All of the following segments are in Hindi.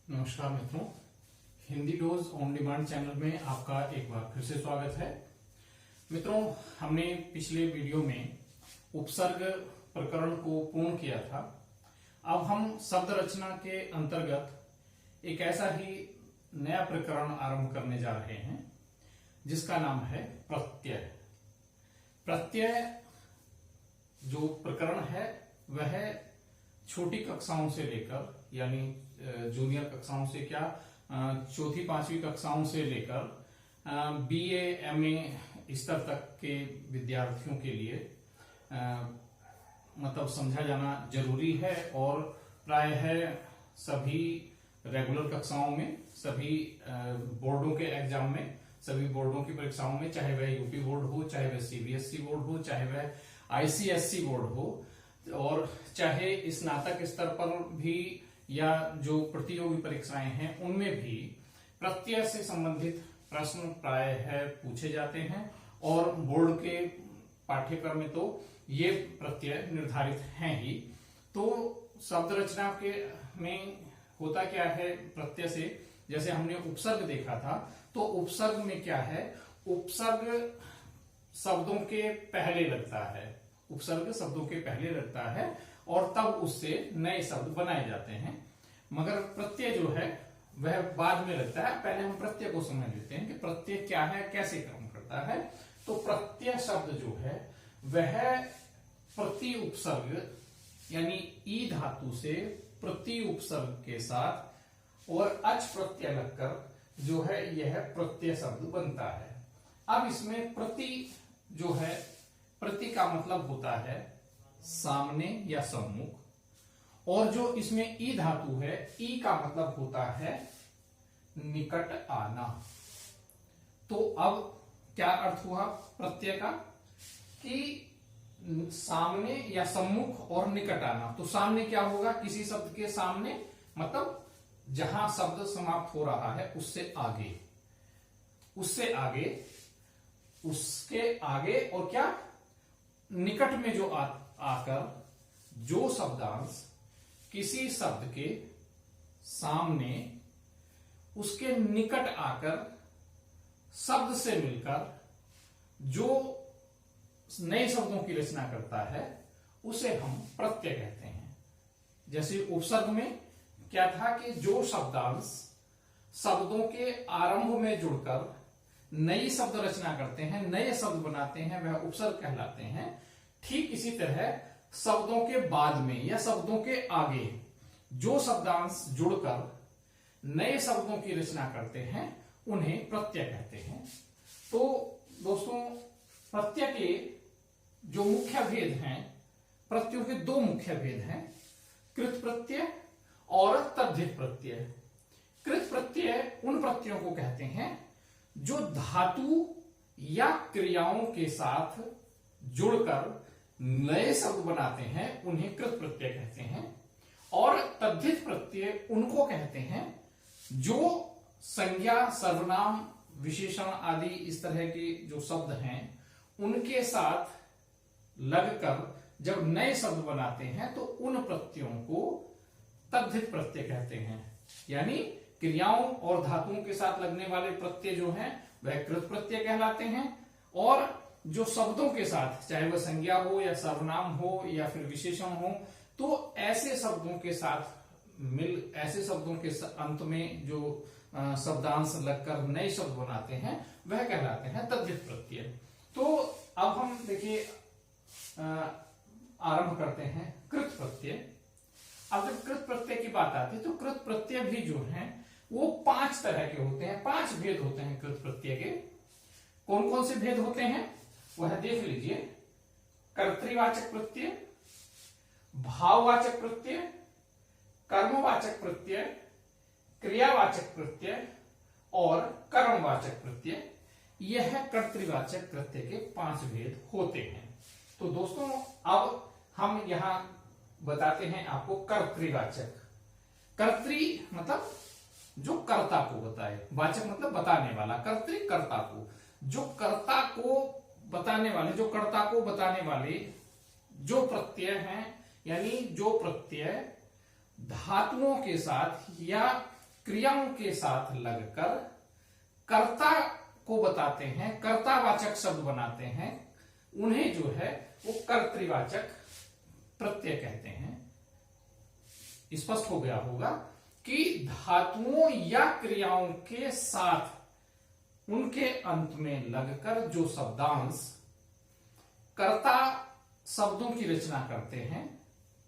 नमस्कार मित्रों, Hindi dose on demand channel में आपका एक बार फिर से स्वागत है। मित्रों, हमने पिछले वीडियो में उपसर्ग प्रकरण को पूर्ण किया था। अब हम शब्द रचना के अंतर्गत एक ऐसा ही नया प्रकरण आरंभ करने जा रहे हैं जिसका नाम है प्रत्यय। प्रत्यय जो प्रकरण है वह छोटी कक्षाओं से लेकर यानी जूनियर कक्षाओं से क्या चौथी पांचवी कक्षाओं से लेकर बीए एमए स्तर तक के विद्यार्थियों के लिए मतलब समझा जाना जरूरी है और प्रायः सभी रेगुलर कक्षाओं में, सभी बोर्डों के एग्जाम में, सभी बोर्डों की परीक्षाओं में, चाहे वह यूपी बोर्ड हो, चाहे वह सीबीएसई बोर्ड हो, चाहे वह आईसीएसई बोर्ड हो, और चाहे स्नातक स्तर पर भी या जो प्रतियोगी परीक्षाएं हैं उनमें भी प्रत्यय से संबंधित प्रश्न प्रायः पूछे जाते हैं। और बोर्ड के पाठ्यक्रम में तो ये प्रत्यय निर्धारित हैं ही। तो शब्द रचना के में होता क्या है प्रत्यय से, जैसे हमने उपसर्ग देखा था, तो उपसर्ग में क्या है, उपसर्ग शब्दों के पहले लगता है, उपसर्ग शब्दों के पहले लगता है और तब उससे नए शब्द बनाए जाते हैं। मगर प्रत्यय जो है वह बाद में लगता है। पहले हम प्रत्यय को समझ लेते हैं कि प्रत्यय क्या है, कैसे काम करता है। तो प्रत्यय शब्द जो है वह प्रति उपसर्ग यानी ई धातु से प्रति उपसर्ग के साथ और अच प्रत्यय लगकर जो है यह प्रत्यय शब्द बनता है। अब इसमें प्रति जो है, प्रति का मतलब होता है सामने या सम्मुख, और जो इसमें ई धातु है, ई का मतलब होता है निकट आना। तो अब क्या अर्थ हुआ प्रत्यय का कि सामने या सम्मुख और निकट आना। तो सामने क्या होगा, किसी शब्द के सामने मतलब जहां शब्द समाप्त हो रहा है उससे आगे, उससे आगे, उसके आगे, और क्या निकट में जो आकर जो शब्दांश किसी शब्द के सामने उसके निकट आकर शब्द से मिलकर जो नए शब्दों की रचना करता है उसे हम प्रत्यय कहते हैं। जैसे उपसर्ग में क्या था कि जो शब्दांश शब्दों के आरंभ में जुड़कर नई शब्द रचना करते हैं, नए शब्द बनाते हैं, वह उपसर्ग कहलाते हैं। ठीक इसी तरह शब्दों के बाद में या शब्दों के आगे जो शब्दांश जुड़कर नए शब्दों की रचना करते हैं उन्हें प्रत्यय कहते हैं। तो दोस्तों, प्रत्यय के जो मुख्य भेद हैं, प्रत्ययों के दो मुख्य भेद हैं, कृत प्रत्यय और तद्धित प्रत्यय। कृत प्रत्यय उन प्रत्ययों को कहते हैं जो धातु या क्रियाओं के साथ जुड़कर नए शब्द बनाते हैं, उन्हें कृत प्रत्यय कहते हैं। और तद्धित प्रत्यय उनको कहते हैं जो संज्ञा, सर्वनाम, विशेषण आदि इस तरह के जो शब्द हैं उनके साथ लगकर जब नए शब्द बनाते हैं तो उन प्रत्ययों को तद्धित प्रत्यय कहते हैं। यानी क्रियाओं और धातुओं के साथ लगने वाले प्रत्यय जो हैं वह कृत प्रत्यय कहलाते हैं, और जो शब्दों के साथ, चाहे वह संज्ञा हो या सर्वनाम हो या फिर विशेषण हो, तो ऐसे शब्दों के साथ ऐसे शब्दों के अंत में जो शब्दांश लगकर नए शब्द बनाते हैं वह कहलाते हैं तद्धित प्रत्यय। तो अब हम देखिए आरंभ करते हैं कृत प्रत्यय। अब जब कृत प्रत्यय की बात आती है तो कृत प्रत्यय भी जो है वो 5 तरह के होते हैं, 5 भेद होते हैं कृत प्रत्यय के। कौन कौन से भेद होते हैं वह देख लीजिए। कर्तृवाचक प्रत्यय, भाववाचक प्रत्यय, कर्मवाचक प्रत्यय, क्रियावाचक प्रत्यय और कर्मवाचक प्रत्यय। यह कर्तृवाचक प्रत्यय के 5 भेद होते हैं। तो दोस्तों, अब हम यहां बताते हैं आपको कर्तृवाचक। कर्तृ मतलब जो कर्ता को बताए, वाचक मतलब बताने वाला, कर्तृ कर्ता को, जो कर्ता को बताने वाले, जो कर्ता को बताने वाले जो प्रत्यय हैं, यानी जो प्रत्यय धातुओं के साथ या क्रियाओं के साथ लगकर कर्ता को बताते हैं, कर्तावाचक शब्द बनाते हैं, उन्हें जो है वो कर्तृवाचक प्रत्यय कहते हैं। स्पष्ट हो गया होगा कि धातुओं या क्रियाओं के साथ उनके अंत में लगकर जो शब्दांश कर्ता शब्दों की रचना करते हैं,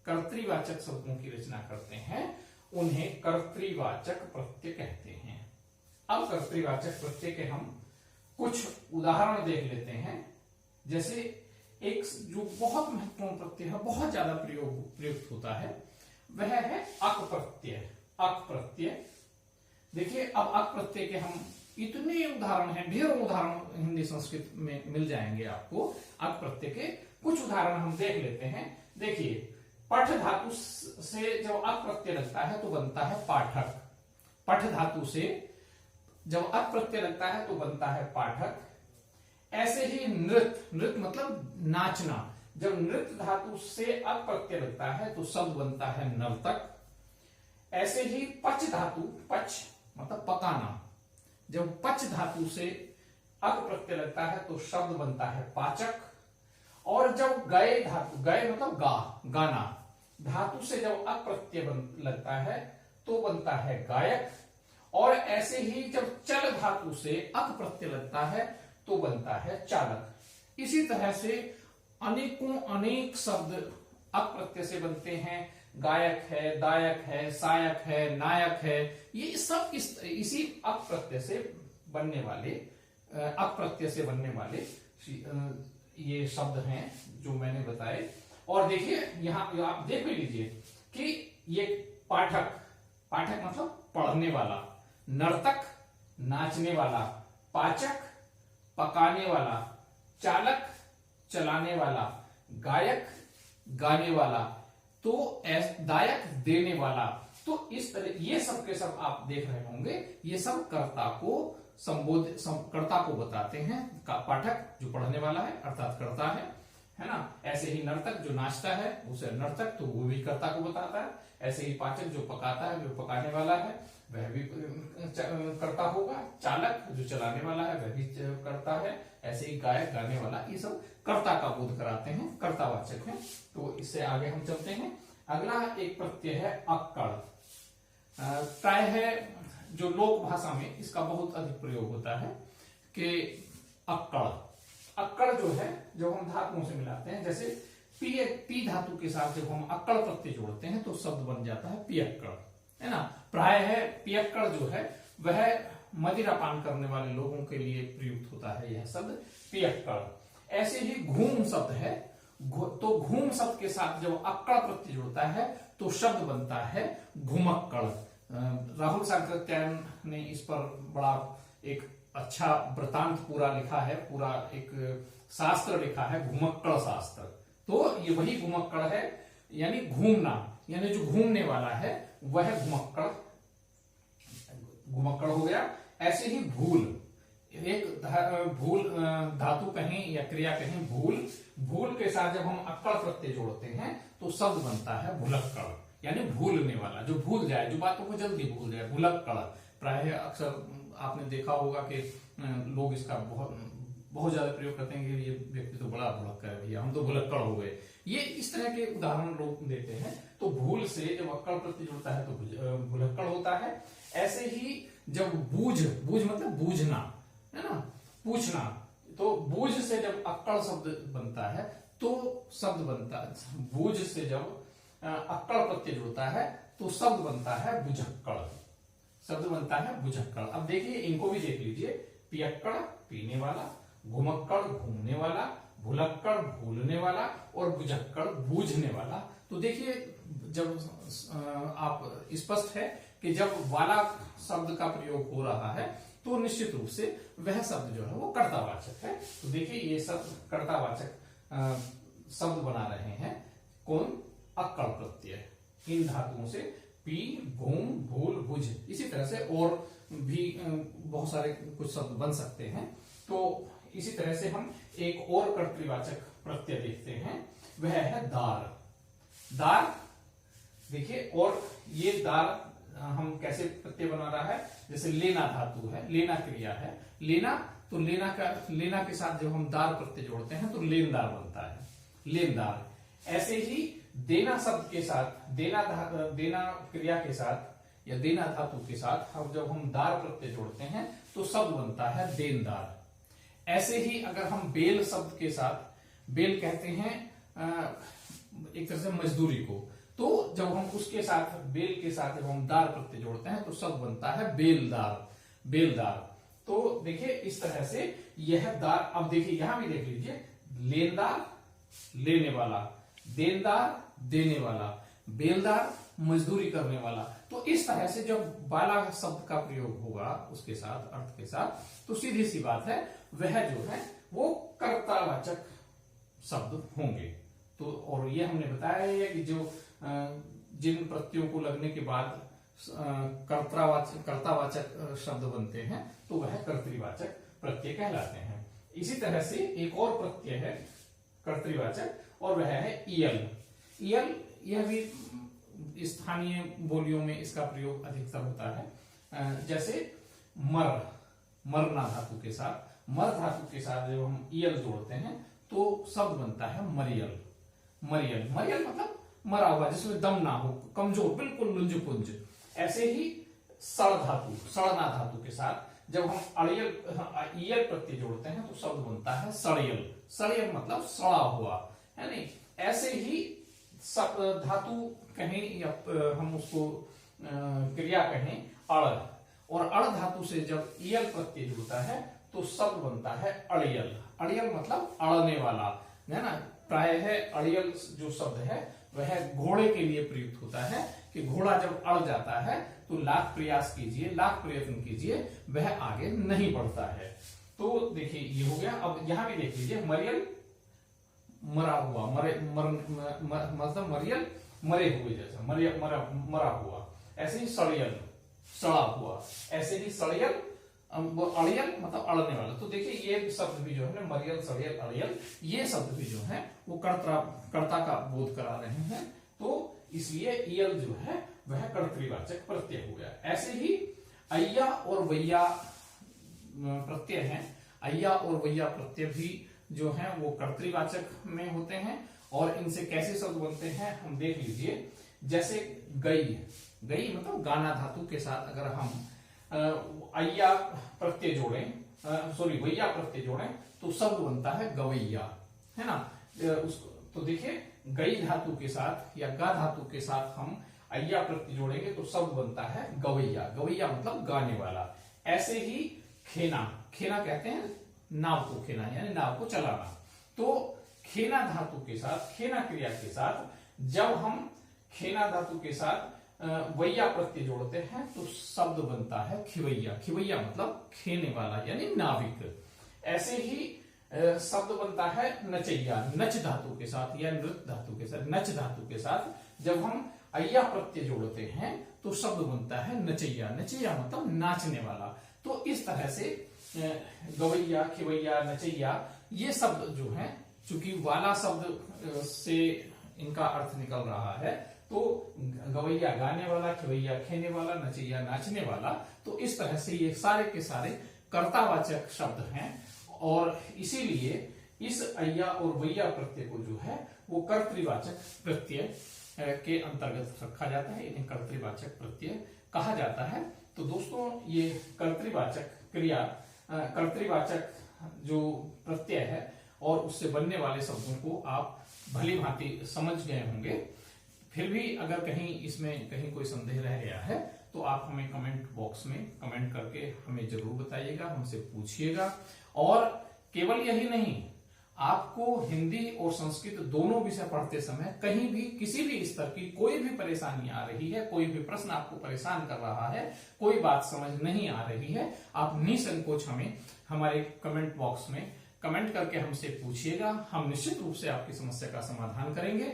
कर्तृवाचक शब्दों की रचना करते हैं, उन्हें कर्तृवाचक प्रत्यय कहते हैं। अब कर्तृवाचक प्रत्यय के हम कुछ उदाहरण देख लेते हैं। जैसे एक जो बहुत महत्वपूर्ण प्रत्यय है, बहुत ज्यादा प्रयुक्त होता है, वह है अक प्रत्यय। अक प्रत्यय देखिए, अब अक प्रत्यय के हम इतने उदाहरण हैं, ढेरों उदाहरण हिंदी संस्कृत में मिल जाएंगे आपको। अक प्रत्यय के कुछ उदाहरण हम देख लेते हैं। देखिए, पठ धातु से जब अक प्रत्यय लगता है तो बनता है पाठक। पठ धातु से जब अक प्रत्यय लगता है तो बनता है पाठक। ऐसे ही नृत्य, नृत्य मतलब नाचना, जब नृत्य धातु से अक प्रत्यय लगता है तो शब्द बनता है नर्तक। ऐसे ही पच धातु, पच मतलब पकाना, जब पच धातु से अक प्रत्यय लगता है तो शब्द बनता है पाचक। और जब गए धातु, गए मतलब गाना धातु से जब अक प्रत्यय लगता है तो बनता है गायक। और ऐसे ही जब चल धातु से अक प्रत्यय लगता है तो बनता है चालक। इसी तरह से अनेकों अनेक शब्द अक प्रत्यय से बनते हैं। गायक है, दायक है, सायक है, नायक है, ये सब इसी अक प्रत्यय से बनने वाले, अक प्रत्यय से बनने वाले ये शब्द हैं जो मैंने बताए। और देखिए यहां आप देख भी लीजिए कि ये पाठक, पाठक मतलब पढ़ने वाला, नर्तक नाचने वाला, पाचक पकाने वाला, चालक चलाने वाला, गायक गाने वाला, तो दायक देने वाला। तो इस तरह ये सब के सब आप देख रहे होंगे, ये सब कर्ता को संबोधित, कर्ता को बताते हैं। पाठक जो पढ़ने वाला है अर्थात कर्ता है ना। ऐसे ही नर्तक जो नाचता है उसे नर्तक, तो वो भी कर्ता को बताता है। ऐसे ही पाचक जो पकाता है, जो पकाने वाला है, वह भी कर्ता होगा। चालक जो चलाने वाला है वह भी कर्ता है। ऐसे ही गायक गाने वाला, ये सब कर्ता का बोध कराते हैं, कर्तावाचक हैं। तो इससे आगे हम चलते हैं। अगला एक प्रत्यय है अक्कड़। प्राय है जो लोक भाषा में इसका बहुत अधिक प्रयोग होता है कि अक्कड़। अक्कड़ जो है, जब हम धातुओं से मिलाते हैं, जैसे पी धातु के साथ जब हम अक्कड़ प्रत्यय जोड़ते हैं तो शब्द बन जाता है पियक्कड़, है ना। प्राय है पियक्कड़ जो है वह मदिरा पान करने वाले लोगों के लिए प्रयुक्त होता है यह शब्द पियक्कड़। ऐसे ही घूम शब्द है, तो घूम शब्द के साथ जब अक्कड़ प्रत्यय जुड़ता है तो शब्द बनता है घुमक्कड़। राहुल साकृत्यायन ने इस पर बड़ा एक अच्छा वृतांत पूरा लिखा है, पूरा एक शास्त्र लिखा है, घुमक्कड़ शास्त्र। तो ये वही घुमक्कड़ है, यानी घूमना, यानी जो घूमने वाला है वह घुमक्कड़, घुमक्कड़ हो गया। ऐसे ही भूल, एक भूल धातु कहें या क्रिया कहें भूल, भूल के साथ जब हम अक्कड़ प्रत्यय जोड़ते हैं तो शब्द बनता है भुलक्कड़, यानी भूलने वाला, जो भूल जाए, जो बातों को जल्दी भूल जाए, भुलक्कड़। प्राय अक्सर आपने देखा होगा कि लोग इसका बहुत ज्यादा प्रयोग करते हैं कि ये व्यक्ति तो बड़ा भुलक्कड़ है भैया, हम तो भुलक्कड़ हो गए। ये इस तरह के उदाहरण लोग देते हैं। तो भूल से जब अक्कड़ प्रत्यय जुड़ता है तो भुलक्कड़ होता है। ऐसे ही जब बूझ, बूझ मतलब बूझना, है ना, पूछना, तो बूझ से जब अक्कड़ शब्द बनता है तो शब्द बनता है, बूझ से जब अक्कड़ प्रत्यय जुड़ता है तो शब्द बनता है बुझक्कड़, शब्द बनता है बुझक्कड़। अब देखिए इनको भी देख लीजिए, पियक्कड़ पीने वाला, घुमक्कड़ घूमने वाला, भुलक्कड़ भूलने वाला और बुझक्कड़ बूझने वाला। तो देखिए जब आप स्पष्ट है कि जब वाला शब्द का प्रयोग हो रहा है तो निश्चित रूप से वह शब्द जो है वो कर्तावाचक है। तो देखिए ये शब्द कर्तावाचक शब्द बना रहे हैं कौन, अक्कड़ प्रत्यय, इन धातुओं से पी, घूम, भूल, बुझ। इसी तरह से और भी बहुत सारे कुछ शब्द बन सकते हैं। तो इसी तरह से हम एक और कर्तृवाचक प्रत्यय देखते हैं, वह है दार। दार देखिए, और ये दार हम कैसे प्रत्यय बना रहा है, जैसे लेना धातु है, लेना क्रिया है, लेना, तो लेना के साथ जब हम दार प्रत्यय जोड़ते हैं तो लेनदार बनता है, लेनदार। ऐसे ही देना शब्द के साथ, देना क्रिया के साथ या देना धातु के साथ जब हम दार प्रत्यय जोड़ते हैं तो शब्द बनता है देनदार। ऐसे ही अगर हम बेल शब्द के साथ, बेल कहते हैं एक तरह से मजदूरी को, तो जब हम उसके साथ, बेल के साथ जब हम दार प्रत्यय जोड़ते हैं तो शब्द बनता है बेलदार, बेलदार। तो देखिए इस तरह से यह दार, अब देखिए यहां भी देख लीजिए, लेनदार लेने वाला, देनदार देने वाला, बेलदार मजदूरी करने वाला। तो इस तरह से जब वाला शब्द का प्रयोग होगा उसके साथ, अर्थ के साथ, तो सीधी सी बात है वह जो है वो कर्तावाचक शब्द होंगे। तो और ये हमने बताया है कि जो जिन प्रत्ययों को लगने के बाद कर्तावाचक शब्द बनते हैं तो वह कर्तृवाचक प्रत्यय कहलाते हैं। इसी तरह से एक और प्रत्यय है कर्तृवाचक, और वह है इयल। इयल, यह भी स्थानीय बोलियों में इसका प्रयोग अधिकतर होता है। जैसे मरना धातु के साथ, मर धातु के साथ जब हम इयल जोड़ते हैं तो शब्द बनता है मरियल, मरियल। मरियल मतलब मरा हुआ, जिसमें दम ना हो, कमजोर, बिल्कुल लुंज-पुंज। ऐसे ही सड़ धातु, सड़ना धातु के साथ जब हम इयल प्रत्यय जोड़ते हैं तो शब्द बनता है सड़ियल, सड़ियल मतलब सड़ा हुआ, है नहीं। ऐसे ही धातु कहें या हम उसको क्रिया कहें अड़, और अड़ धातु से जब इयल प्रत्यय जुड़ता है तो शब्द बनता है अड़ियल, अड़ियल मतलब अड़ने वाला, है ना। प्राय है अड़ियल जो शब्द है वह घोड़े के लिए प्रयुक्त होता है कि घोड़ा जब अड़ जाता है तो लाख प्रयास कीजिए, लाख प्रयत्न कीजिए, वह आगे नहीं बढ़ता है। तो देखिए ये हो गया। अब यहां भी देख लीजिए, मरियल मरा हुआ, मतलब मरियल मरे हुए जैसा, मरा हुआ। ऐसे ही सड़ियल सड़ा हुआ, ऐसे ही सड़ियल अड़ियल मतलब अड़ने वाला। तो देखिए ये शब्द भी जो है मरियल, सड़ियल, अड़ियल, ये शब्द भी जो है वो कर्ता का बोध करा रहे हैं। तो इसलिए इयल जो है वह कर्तृवाचक प्रत्यय हो गया। ऐसे ही अय्या और वैया प्रत्यय हैं, अय्या और वैया प्रत्यय भी जो है वो कर्तृवाचक में होते हैं। और इनसे कैसे शब्द बनते हैं हम देख लीजिए। जैसे गई, गई मतलब गाना धातु के साथ अगर हम अय्या प्रत्यय जोड़ें, वैया प्रत्यय जोड़ें तो शब्द बनता है गवैया, है ना। तो देखिए गई धातु के साथ या गा धातु के साथ हम अय्या प्रत्यय जोड़ेंगे तो शब्द बनता है गवैया, गवैया मतलब गाने वाला। ऐसे ही खेना, खेना कहते हैं नाव को खेना, यानी नाव को चलाना। तो खेना धातु के साथ, खेना क्रिया के साथ जब हम खेना धातु के साथ वैया प्रत्यय जोड़ते हैं तो शब्द बनता है खिवैया, खिवैया मतलब खेने वाला यानी नाविक। ऐसे ही शब्द बनता है नचैया, नच धातु के साथ या नृत धातु के साथ, नच धातु के साथ जब हम अय्या प्रत्यय जोड़ते हैं तो शब्द बनता है नचैया, नचैया मतलब नाचने वाला। तो इस तरह से गवैया, खिवैया, नचैया ये शब्द जो है, चूंकि वाला शब्द से इनका अर्थ निकल रहा है, तो गवैया गाने वाला, खिवैया खेने वाला, नचैया नाचने वाला। तो इस तरह से ये सारे के सारे कर्तावाचक शब्द हैं। और इसीलिए इस अय्या और वैया प्रत्यय को जो है वो कर्तृवाचक प्रत्यय के अंतर्गत रखा जाता है, इन्हें कर्तृवाचक प्रत्यय कहा जाता है। तो दोस्तों ये कर्तृवाचक क्रिया, कर्तृवाचक जो प्रत्यय है और उससे बनने वाले शब्दों को आप भली भांति समझ गए होंगे। फिर भी अगर कहीं इसमें कहीं कोई संदेह रह गया है तो आप हमें कमेंट बॉक्स में कमेंट करके हमें जरूर बताइएगा, हमसे पूछिएगा। और केवल यही नहीं, आपको हिंदी और संस्कृत दोनों विषय पढ़ते समय कहीं भी किसी भी स्तर की कोई भी परेशानी आ रही है, कोई भी प्रश्न आपको परेशान कर रहा है, कोई बात समझ नहीं आ रही है, आप निसंकोच हमें हमारे कमेंट बॉक्स में कमेंट करके हमसे पूछिएगा। हम निश्चित रूप से आपकी समस्या का समाधान करेंगे।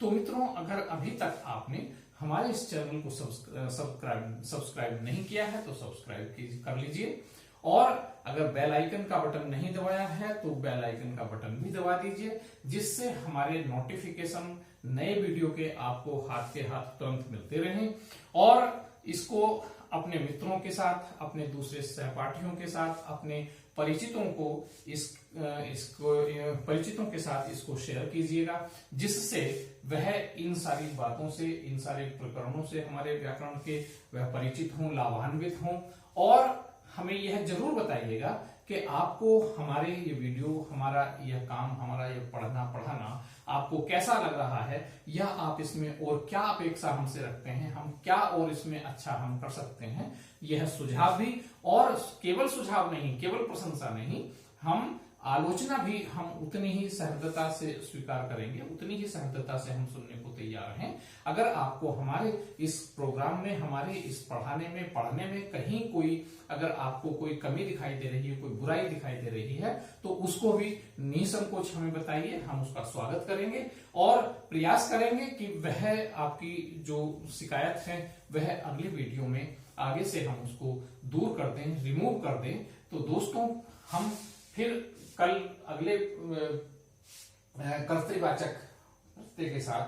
तो मित्रों, अगर अभी तक आपने हमारे इस चैनल को सब्सक्राइब नहीं किया है तो सब्सक्राइब कर लीजिए। और अगर बेल आइकन का बटन नहीं दबाया है तो बेल आइकन का बटन भी दबा दीजिए, जिससे हमारे नोटिफिकेशन नए वीडियो के आपको हाथ के हाथ तुरंत मिलते रहें। और इसको अपने मित्रों के साथ, अपने दूसरे सहपाठियों के साथ, अपने परिचितों को इसको परिचितों के साथ इसको शेयर कीजिएगा, जिससे वह इन सारी बातों से, इन सारे प्रकरणों से हमारे व्याकरण के वह परिचित हों, लाभान्वित हों। और हमें यह जरूर बताइएगा कि आपको हमारे ये वीडियो, हमारा यह काम, हमारा यह पढ़ाना आपको कैसा लग रहा है, या आप इसमें और क्या अपेक्षा हमसे रखते हैं, हम क्या और इसमें अच्छा हम कर सकते हैं। यह सुझाव भी, और केवल सुझाव नहीं, केवल प्रशंसा नहीं, हम आलोचना भी हम उतनी ही सहृदयता से स्वीकार करेंगे, उतनी ही सहृदयता से हम सुनने को तैयार हैं। अगर आपको हमारे इस प्रोग्राम में, हमारे इस पढ़ाने में, पढ़ने में कहीं कोई, अगर आपको कोई कमी दिखाई दे रही है, कोई बुराई दिखाई दे रही है, तो उसको भी निसंकोच हमें बताइए, हम उसका स्वागत करेंगे और प्रयास करेंगे कि वह आपकी जो शिकायत है वह अगले वीडियो में आगे से हम उसको दूर कर दें, रिमूव कर दें। तो दोस्तों, हम फिर कल अगले कर्तृवाचक प्रत्यय के साथ,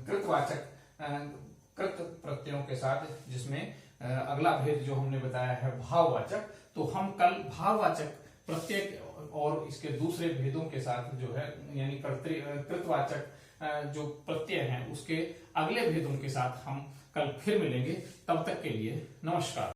कृतवाचक कृत प्रत्ययों के साथ, जिसमें अगला भेद जो हमने बताया है भाववाचक, तो हम कल भाववाचक प्रत्यय और इसके दूसरे भेदों के साथ जो है, यानी कृतवाचक जो प्रत्यय हैं उसके अगले भेदों के साथ हम कल फिर मिलेंगे। तब तक के लिए नमस्कार।